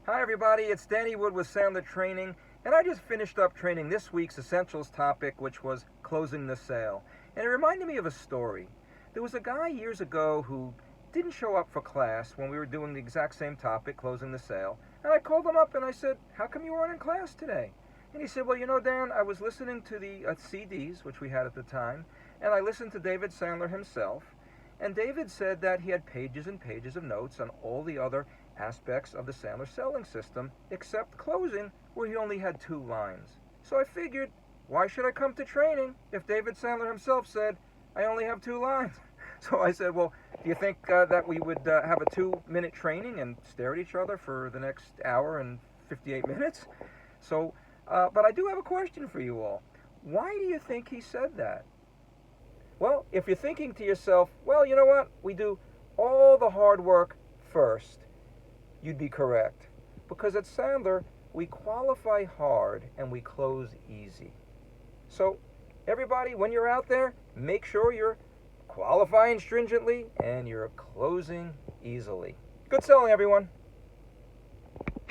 Hi everybody, it's Danny Wood with Sandler Training, and I just finished up training this week's Essentials topic, which was closing the sale. And it reminded me of a story. There was a guy years ago who didn't show up for class when we were doing the exact same topic, closing the sale. And I called him up and I said, "How come you weren't in class today?" And he said, "Well, Dan, I was listening to the CDs, which we had at the time, and I listened to David Sandler himself. And David said that he had pages and pages of notes on all the other aspects of the Sandler selling system, except closing, where he only had 2 lines. So I figured, why should I come to training if David Sandler himself said, I only have 2 lines? So I said, well, do you think that we would have a 2-minute training and stare at each other for the next hour and 58 minutes? But I do have a question for you all. Why do you think he said that? Well, if you're thinking to yourself, well, you know what? We do all the hard work first, you'd be correct. Because at Sandler, we qualify hard and we close easy. So, everybody, when you're out there, make sure you're qualifying stringently and you're closing easily. Good selling, everyone.